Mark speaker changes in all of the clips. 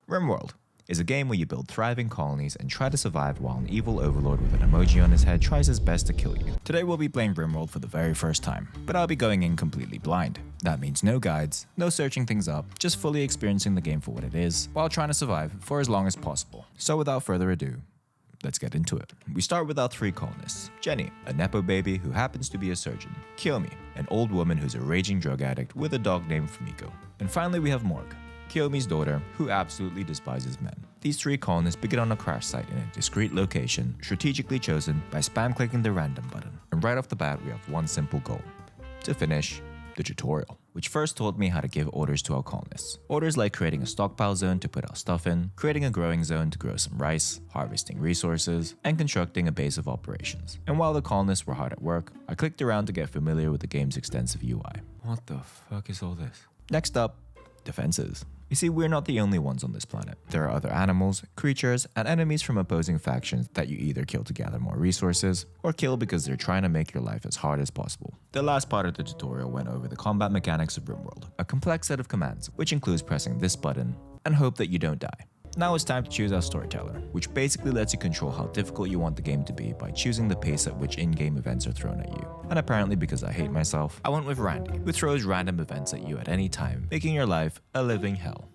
Speaker 1: Rimworld is a game where you build thriving colonies and try to survive while an evil overlord with an emoji on his head tries his best to kill you. Today we'll be playing Rimworld for the very first time, but I'll be going in completely blind. That means no guides, no searching things up, just fully experiencing the game for what it is, while trying to survive for as long as possible. So without further ado, let's get into it. We start with our three colonists. Jenny, a nepo baby who happens to be a surgeon. Kiyomi, an old woman who's a raging drug addict with a dog named Fumiko. And finally we have Morg, Kiyomi's daughter, who absolutely despises men. These three colonists begin on a crash site in a discrete location, strategically chosen by spam-clicking the random button. And right off the bat, we have one simple goal: to finish the tutorial, which first taught me how to give orders to our colonists. Orders like creating a stockpile zone to put our stuff in, creating a growing zone to grow some rice, harvesting resources, and constructing a base of operations. And while the colonists were hard at work, I clicked around to get familiar with the game's extensive UI. What the fuck is all this? Next up, defenses. You see, we're not the only ones on this planet. There are other animals, creatures, and enemies from opposing factions that you either kill to gather more resources, or kill because they're trying to make your life as hard as possible. The last part of the tutorial went over the combat mechanics of Rimworld, a complex set of commands, which includes pressing this button and hope that you don't die. Now it's time to choose our storyteller, which basically lets you control how difficult you want the game to be by choosing the pace at which in-game events are thrown at you. And apparently because I hate myself, I went with Randy, who throws random events at you at any time, making your life a living hell.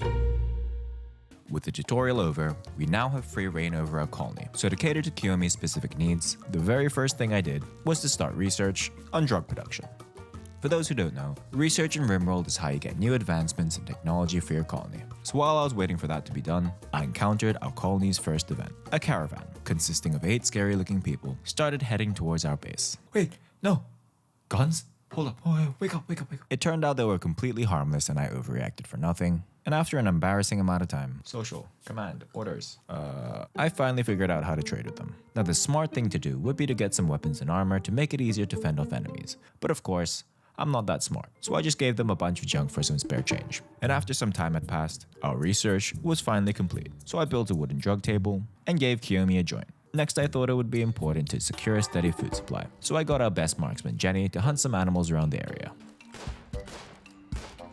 Speaker 1: With the tutorial over, we now have free reign over our colony. So to cater to Kiyomi's specific needs, the very first thing I did was to start research on drug production. For those who don't know, research in Rimworld is how you get new advancements in technology for your colony. So while I was waiting for that to be done, I encountered our colony's first event. A caravan, consisting of 8 scary looking people, started heading towards our base. Wait, no. Guns? Hold up. Oh, wake up. It turned out they were completely harmless and I overreacted for nothing. And after an embarrassing amount of time, social, command, orders, I finally figured out how to trade with them. Now the smart thing to do would be to get some weapons and armor to make it easier to fend off enemies. But of course, I'm not that smart, so I just gave them a bunch of junk for some spare change. And after some time had passed, our research was finally complete. So I built a wooden drug table and gave Kiyomi a joint. Next, I thought it would be important to secure a steady food supply. So I got our best marksman, Jenny, to hunt some animals around the area.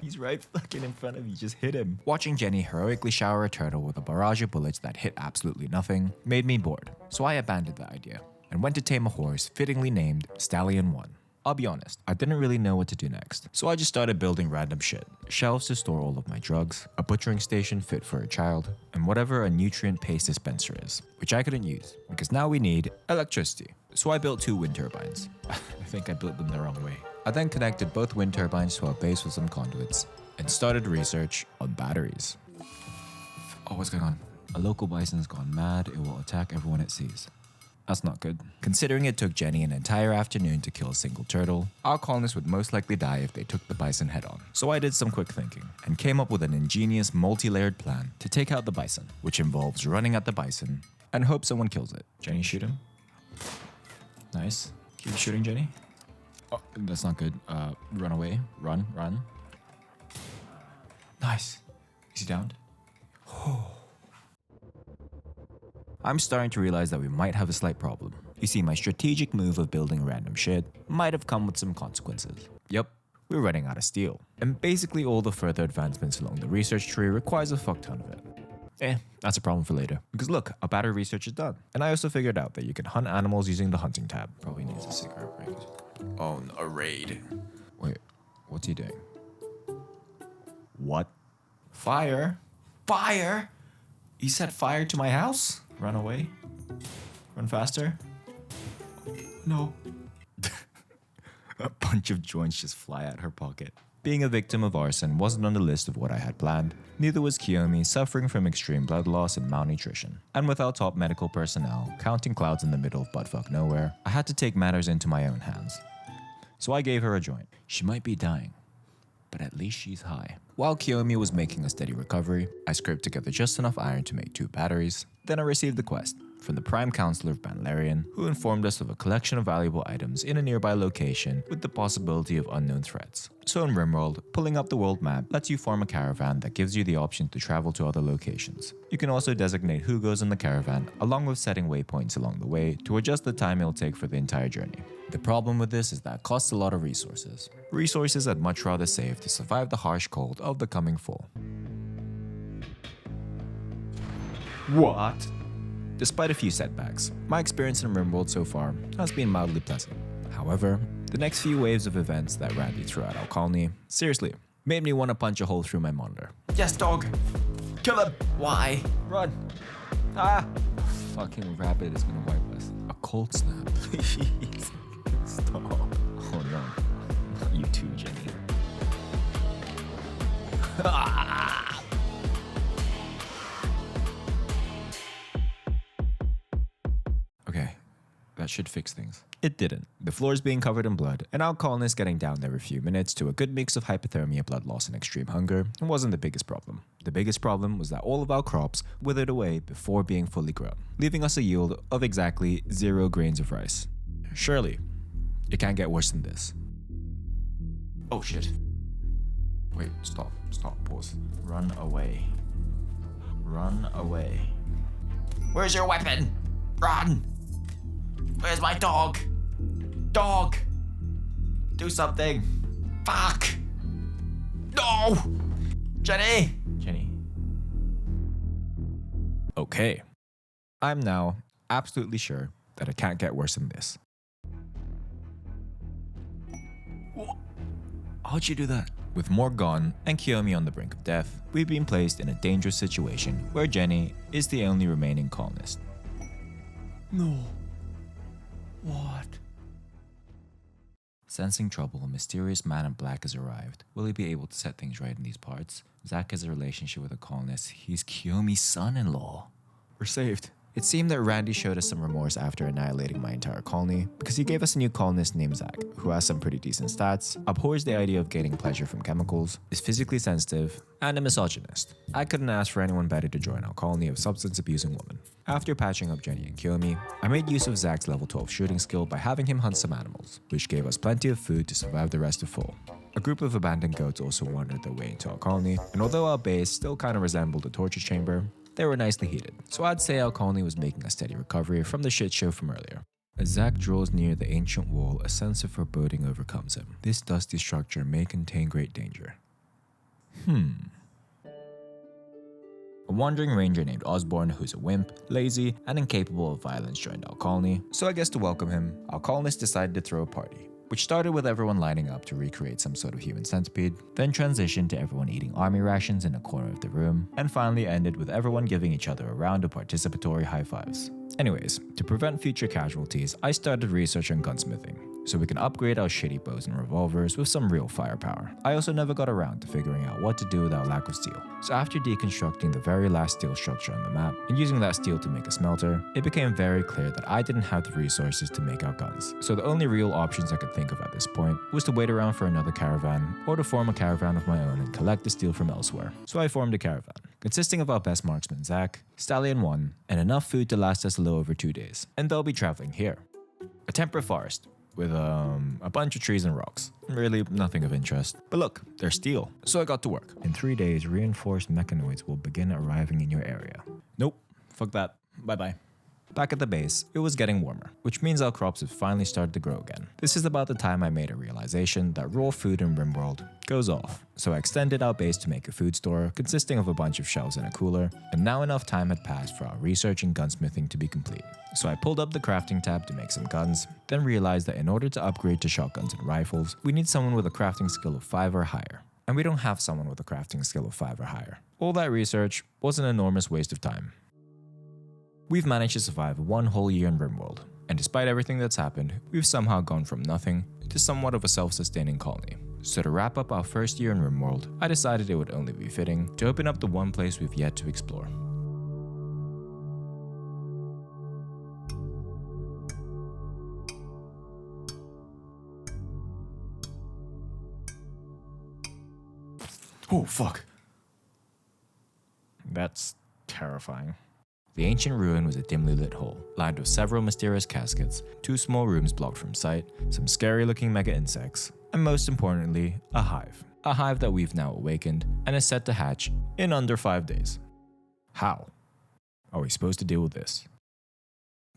Speaker 1: He's right fucking in front of you, just hit him. Watching Jenny heroically shower a turtle with a barrage of bullets that hit absolutely nothing made me bored. So I abandoned the idea and went to tame a horse fittingly named Stallion 1. I'll be honest, I didn't really know what to do next, so I just started building random shit. Shelves to store all of my drugs, a butchering station fit for a child, and whatever a nutrient paste dispenser is, which I couldn't use, because now we need electricity. So I built 2 wind turbines. I think I built them the wrong way. I then connected both wind turbines to our base with some conduits, and started research on batteries. Oh, what's going on? A local bison's gone mad, it will attack everyone it sees. That's not good. Considering it took Jenny an entire afternoon to kill a single turtle, our colonists would most likely die if they took the bison head on. So I did some quick thinking and came up with an ingenious multi-layered plan to take out the bison, which involves running at the bison and hope someone kills it. Jenny, shoot him. Nice. Keep shooting, Jenny. Oh, that's not good. Run away. Run. Nice. Is he downed? I'm starting to realize that we might have a slight problem. You see, my strategic move of building random shit might have come with some consequences. Yep, we're running out of steel. And basically all the further advancements along the research tree requires a fuck ton of it. That's a problem for later. Because look, our battery research is done. And I also figured out that you can hunt animals using the hunting tab. Probably needs a cigarette break. Oh, no, a raid. Wait, what's he doing? What? Fire? Fire? You set fire to my house? Run away? Run faster? No. A bunch of joints just fly out her pocket. Being a victim of arson wasn't on the list of what I had planned. Neither was Kiyomi, suffering from extreme blood loss and malnutrition. And without top medical personnel, counting clouds in the middle of buttfuck nowhere, I had to take matters into my own hands. So I gave her a joint. She might be dying, but at least she's high. While Kiyomi was making a steady recovery, I scraped together just enough iron to make 2 batteries. Then I received the quest from the Prime Counselor of Banlarian, who informed us of a collection of valuable items in a nearby location with the possibility of unknown threats. So in Rimworld, pulling up the world map lets you form a caravan that gives you the option to travel to other locations. You can also designate who goes in the caravan, along with setting waypoints along the way to adjust the time it'll take for the entire journey. The problem with this is that it costs a lot of resources. Resources I'd much rather save to survive the harsh cold of the coming fall. What? Despite a few setbacks, my experience in Rimworld so far has been mildly pleasant. However, the next few waves of events that Randy threw at our colony, seriously, made me want to punch a hole through my monitor. Yes, dog! Kill him! Why? Run! Ah! Fucking rabbit is gonna wipe us. A cold snap, please. Stop. Oh no. Not you too, Jenny. Ah! Okay, that should fix things. It didn't. The floors being covered in blood, and our colonists getting down every few minutes to a good mix of hypothermia, blood loss, and extreme hunger wasn't the biggest problem. The biggest problem was that all of our crops withered away before being fully grown, leaving us a yield of exactly 0 grains of rice. Surely, it can't get worse than this. Oh shit. Wait, stop, pause. Run away. Run away. Where's your weapon? Run! Where's my dog? Dog! Do something! Fuck! No! Jenny! Okay. I'm now absolutely sure that it can't get worse than this. How'd you do that? With Morg gone and Kiyomi on the brink of death, we've been placed in a dangerous situation where Jenny is the only remaining colonist. No. What? Sensing trouble, a mysterious man in black has arrived. Will he be able to set things right in these parts? Zach has a relationship with a colonist. He's Kiyomi's son-in-law. We're saved. It seemed that Randy showed us some remorse after annihilating my entire colony, because he gave us a new colonist named Zach, who has some pretty decent stats, abhors the idea of getting pleasure from chemicals, is physically sensitive, and a misogynist. I couldn't ask for anyone better to join our colony of substance-abusing women. After patching up Jenny and Kiyomi, I made use of Zach's level 12 shooting skill by having him hunt some animals, which gave us plenty of food to survive the rest of fall. A group of abandoned goats also wandered their way into our colony, and although our base still kind of resembled a torture chamber, they were nicely heated, so I'd say our colony was making a steady recovery from the shit show from earlier. As Zach draws near the ancient wall, a sense of foreboding overcomes him. This dusty structure may contain great danger. A wandering ranger named Osborne, who's a wimp, lazy, and incapable of violence, joined our colony, so I guess to welcome him, our colonists decided to throw a party, which started with everyone lining up to recreate some sort of human centipede, then transitioned to everyone eating army rations in a corner of the room, and finally ended with everyone giving each other a round of participatory high fives. Anyways, to prevent future casualties, I started research on gunsmithing, so we can upgrade our shitty bows and revolvers with some real firepower. I also never got around to figuring out what to do with our lack of steel. So after deconstructing the very last steel structure on the map, and using that steel to make a smelter, it became very clear that I didn't have the resources to make our guns. So the only real options I could think of at this point was to wait around for another caravan, or to form a caravan of my own and collect the steel from elsewhere. So I formed a caravan, consisting of our best marksman Zach, Stallion 1, and enough food to last us a little over 2 days. And they'll be traveling here. A temperate forest, with a bunch of trees and rocks. Really nothing of interest. But look, they're steel, so I got to work. In 3 days, reinforced mechanoids will begin arriving in your area. Nope, fuck that. Bye-bye. Back at the base, it was getting warmer, which means our crops have finally started to grow again. This is about the time I made a realization that raw food in Rimworld goes off, so I extended our base to make a food store consisting of a bunch of shelves and a cooler, and now enough time had passed for our research in gunsmithing to be complete. So I pulled up the crafting tab to make some guns, then realized that in order to upgrade to shotguns and rifles, we need someone with a crafting skill of 5 or higher. And we don't have someone with a crafting skill of 5 or higher. All that research was an enormous waste of time. We've managed to survive 1 whole year in Rimworld, and despite everything that's happened, we've somehow gone from nothing to somewhat of a self-sustaining colony. So to wrap up our first year in Rimworld, I decided it would only be fitting to open up the one place we've yet to explore. Oh fuck. That's terrifying. The ancient ruin was a dimly lit hole, lined with several mysterious caskets, 2 small rooms blocked from sight, some scary-looking mega insects, and most importantly, a hive. A hive that we've now awakened and is set to hatch in under 5 days. How are we supposed to deal with this?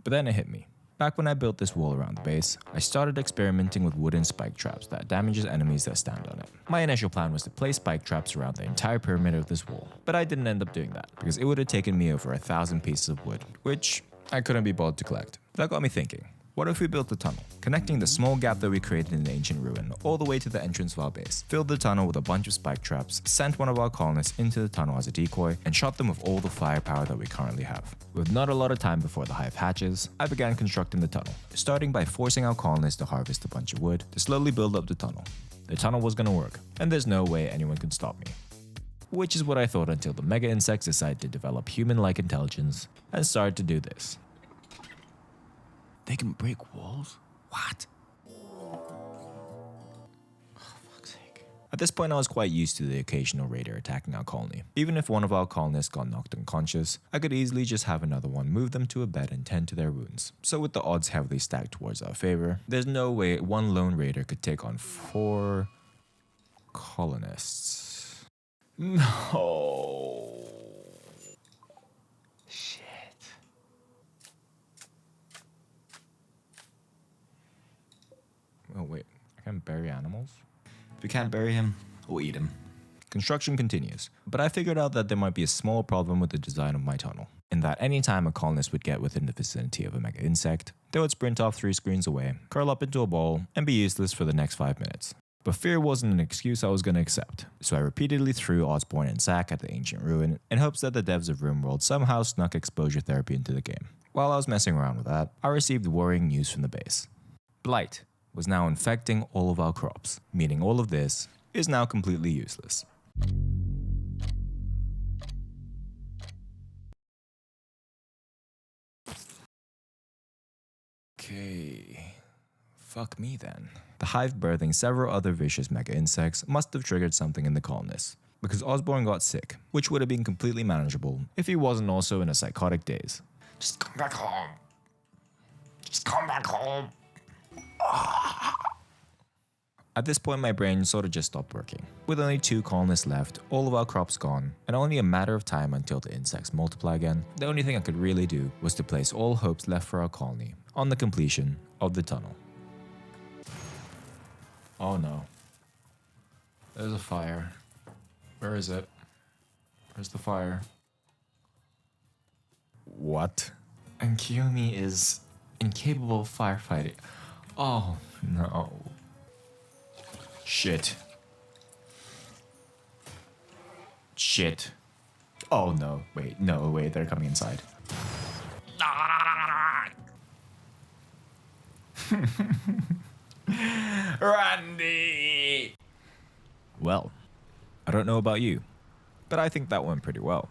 Speaker 1: But then it hit me. Back when I built this wall around the base, I started experimenting with wooden spike traps that damages enemies that stand on it. My initial plan was to place spike traps around the entire perimeter of this wall, but I didn't end up doing that because it would have taken me over 1,000 pieces of wood, which I couldn't be bothered to collect. That got me thinking. What if we built a tunnel, connecting the small gap that we created in the ancient ruin all the way to the entrance of our base, filled the tunnel with a bunch of spike traps, sent one of our colonists into the tunnel as a decoy, and shot them with all the firepower that we currently have. With not a lot of time before the hive hatches, I began constructing the tunnel, starting by forcing our colonists to harvest a bunch of wood to slowly build up the tunnel. The tunnel was gonna work, and there's no way anyone can stop me. Which is what I thought until the mega insects decided to develop human-like intelligence and started to do this.
Speaker 2: They can break walls?
Speaker 1: What? Fuck's sake. At this point, I was quite used to the occasional raider attacking our colony. Even if one of our colonists got knocked unconscious, I could easily just have another one move them to a bed and tend to their wounds. So with the odds heavily stacked towards our favor, there's no way one lone raider could take on 4 colonists. No. Oh wait, I can bury animals?
Speaker 2: If we can't bury him, we'll eat him.
Speaker 1: Construction continues, but I figured out that there might be a small problem with the design of my tunnel, in that any time a colonist would get within the vicinity of a mega insect, they would sprint off 3 screens away, curl up into a ball, and be useless for the next 5 minutes. But fear wasn't an excuse I was going to accept, so I repeatedly threw Osborne and Zack at the ancient ruin in hopes that the devs of Rimworld somehow snuck exposure therapy into the game. While I was messing around with that, I received worrying news from the base. Blight was now infecting all of our crops, meaning all of this is now completely useless. Okay, fuck me then. The hive birthing several other vicious mega insects must have triggered something in the colonists, because Osborne got sick, which would have been completely manageable if he wasn't also in a psychotic daze.
Speaker 2: Just come back home. Just come back home.
Speaker 1: At this point, my brain sort of just stopped working. With only 2 colonists left, all of our crops gone, and only a matter of time until the insects multiply again, the only thing I could really do was to place all hopes left for our colony on the completion of the tunnel. Oh no. There's a fire. Where is it? Where's the fire? What? And Kiyomi is incapable of firefighting. Oh no. Shit. Shit. Oh no, wait, no, wait, they're coming inside. Randy! Well, I don't know about you, but I think that went pretty well.